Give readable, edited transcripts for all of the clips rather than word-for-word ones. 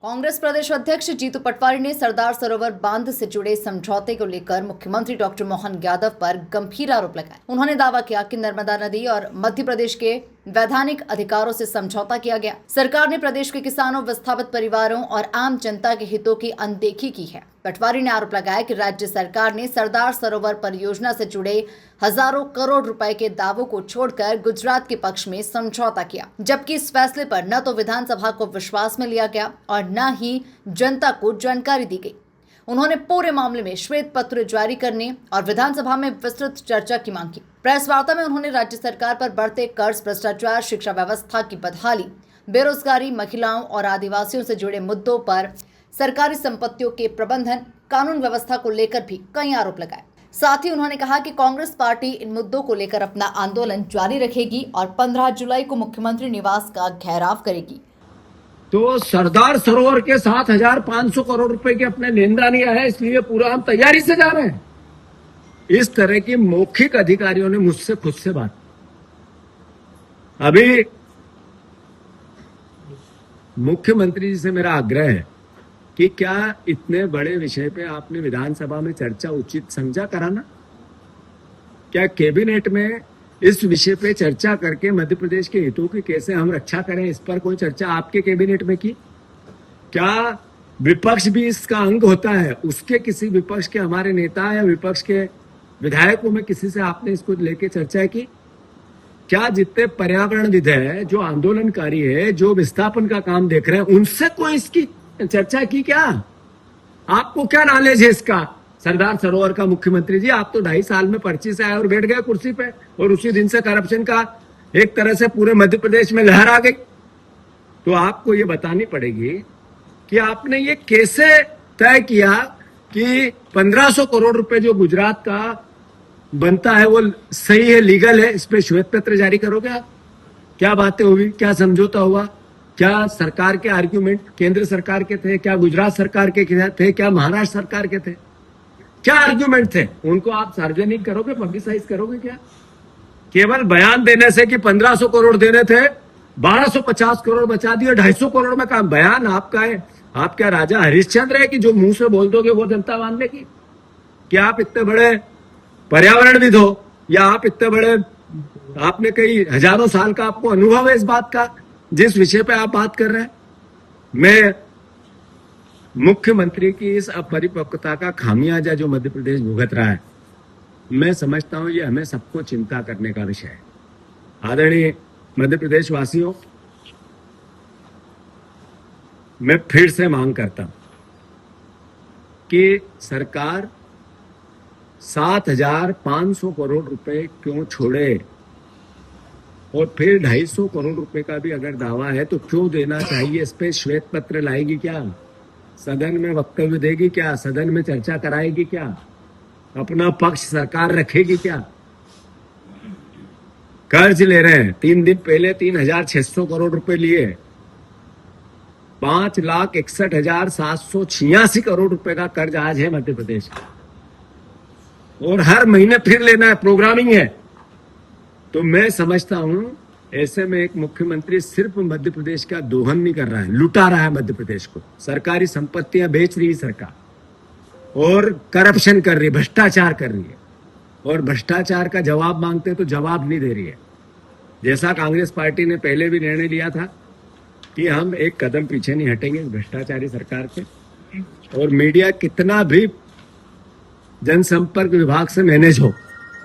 कांग्रेस प्रदेश अध्यक्ष जीतू पटवारी ने सरदार सरोवर बांध से जुड़े समझौते को लेकर मुख्यमंत्री डॉक्टर मोहन यादव पर गंभीर आरोप लगाए। उन्होंने दावा किया कि नर्मदा नदी और मध्य प्रदेश के वैधानिक अधिकारों से समझौता किया गया। सरकार ने प्रदेश के किसानों, विस्थापित परिवारों और आम जनता के हितों की अनदेखी की है। पटवारी ने आरोप लगाया कि राज्य सरकार ने सरदार सरोवर परियोजना से जुड़े हजारों करोड़ रुपए के दावों को छोड़कर गुजरात के पक्ष में समझौता किया, जबकि इस फैसले पर न तो विधानसभा को विश्वास में लिया गया और न ही जनता को जानकारी दी गई। उन्होंने पूरे मामले में श्वेत पत्र जारी करने और विधानसभा में विस्तृत चर्चा की मांग की। प्रेस वार्ता में उन्होंने राज्य सरकार पर बढ़ते कर्ज, भ्रष्टाचार, शिक्षा व्यवस्था की बदहाली, बेरोजगारी, महिलाओं और आदिवासियों से जुड़े मुद्दों पर सरकारी संपत्तियों के प्रबंधन, कानून व्यवस्था को लेकर भी कई आरोप लगाए। साथ ही उन्होंने कहा कि कांग्रेस पार्टी इन मुद्दों को लेकर अपना आंदोलन जारी रखेगी और 15 जुलाई को मुख्यमंत्री निवास का घेराव करेगी। तो सरदार सरोवर के 7,500 करोड़ रुपए के अपने लेनदानिया है, इसलिए पूरा हम तैयारी से जा रहे हैं। इस तरह की मौखिक अधिकारियों ने मुझसे खुद से बात। अभी मुख्यमंत्री जी से मेरा आग्रह है कि क्या इतने बड़े विषय पे आपने विधानसभा में चर्चा उचित समझा कराना? क्या कैबिनेट में इस विषय पे चर्चा करके मध्य प्रदेश के हितों की कैसे हम रक्षा करें, इस पर कोई चर्चा आपके कैबिनेट में की? क्या विपक्ष भी इसका अंग होता है? उसके किसी विपक्ष के हमारे नेता या विपक्ष के विधायकों में किसी से आपने इसको लेके चर्चा की? क्या जितने पर्यावरणविद है, जो आंदोलनकारी है, जो विस्थापन का काम देख रहे हैं, उनसे कोई इसकी चर्चा की क्या? आपको क्या नॉलेज है इसका? सरदार सरोवर का मुख्यमंत्री जी, आप तो 2.5 साल में पर्ची से आए और बैठ गए कुर्सी पे, और उसी दिन से करप्शन का एक तरह से पूरे मध्य प्रदेश में लहर आ गई। तो आपको ये बतानी पड़ेगी कि आपने ये कैसे तय किया कि 1500 करोड़ रुपए जो गुजरात का बनता है वो सही है, लीगल है, इस पे श्वेत पत्र जारी करोगे आप? क्या बातें हुई, क्या समझौता हुआ? क्या सरकार के आर्ग्यूमेंट केंद्र सरकार के थे, क्या गुजरात सरकार के थे, क्या महाराष्ट्र सरकार के थे? क्या आर्ग्यूमेंट थे? उनको आप सार्वजनिक करोगे, पब्लिसाइज करोगे क्या? केवल बयान देने से कि 1500 करोड़ देने थे, 1250 करोड़ बचा दिए, 250 करोड़ में काम। बयान आपका है? आप क्या राजा हरिश्चंद्र है कि जो मुंह से बोल दोगे वो जनता मान लेगी? क्या आप इतने बड़े पर्यावरणविद हो, या आप इतने बड़े, आपने कई हजारों साल का आपको अनुभव है इस बात का, जिस विषय पे आप बात कर रहे हैं? मैं मुख्यमंत्री की इस अपरिपक्वता का खामियाजा जो मध्य प्रदेश भुगत रहा है, मैं समझता हूं ये हमें सबको चिंता करने का विषय है। आदरणीय मध्य प्रदेश वासियों, मैं फिर से मांग करता हूं कि सरकार 7,500 करोड़ रुपए क्यों छोड़े, और फिर 250 करोड़ रुपए का भी अगर दावा है तो क्यों देना चाहिए? इस पे श्वेत पत्र लाएगी क्या? सदन में वक्तव्य देगी क्या? सदन में चर्चा कराएगी क्या? अपना पक्ष सरकार रखेगी क्या? कर्ज ले रहे हैं, 3 दिन पहले 3,600 करोड़ रुपए लिए, 5,61,786 करोड़ रुपए का कर्ज आज है मध्य प्रदेश का, और हर महीने फिर लेना है, प्रोग्रामिंग है। तो मैं समझता हूं ऐसे में एक मुख्यमंत्री सिर्फ मध्य प्रदेश का दोहन नहीं कर रहा है, लुटा रहा है मध्य प्रदेश को। सरकारी संपत्तियां बेच रही है सरकार, और करप्शन कर रही है, भ्रष्टाचार कर रही है, और भ्रष्टाचार का जवाब मांगते हैं तो जवाब नहीं दे रही है। जैसा कांग्रेस पार्टी ने पहले भी निर्णय लिया था कि हम एक कदम पीछे नहीं हटेंगे भ्रष्टाचारी सरकार के, और मीडिया कितना भी जनसंपर्क विभाग से मैनेज हो,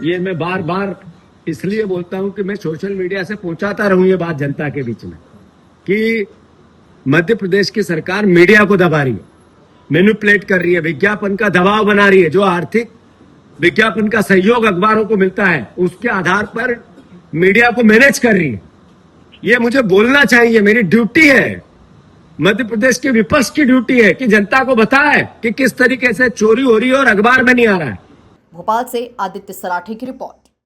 ये मैं बार बार इसलिए बोलता हूं कि मैं सोशल मीडिया से पहुंचाता रहूं ये बात जनता के बीच में, कि मध्य प्रदेश की सरकार मीडिया को दबा रही है, मैनिपुलेट कर रही है, विज्ञापन का दबाव बना रही है। जो आर्थिक विज्ञापन का सहयोग अखबारों को मिलता है उसके आधार पर मीडिया को मैनेज कर रही है। ये मुझे बोलना चाहिए, मेरी ड्यूटी है, मध्य प्रदेश के विपक्ष की ड्यूटी है कि जनता को बताए कि किस तरीके से चोरी हो रही है और अखबार में नहीं आ रहा है। भोपाल से आदित्य सराठी की रिपोर्ट।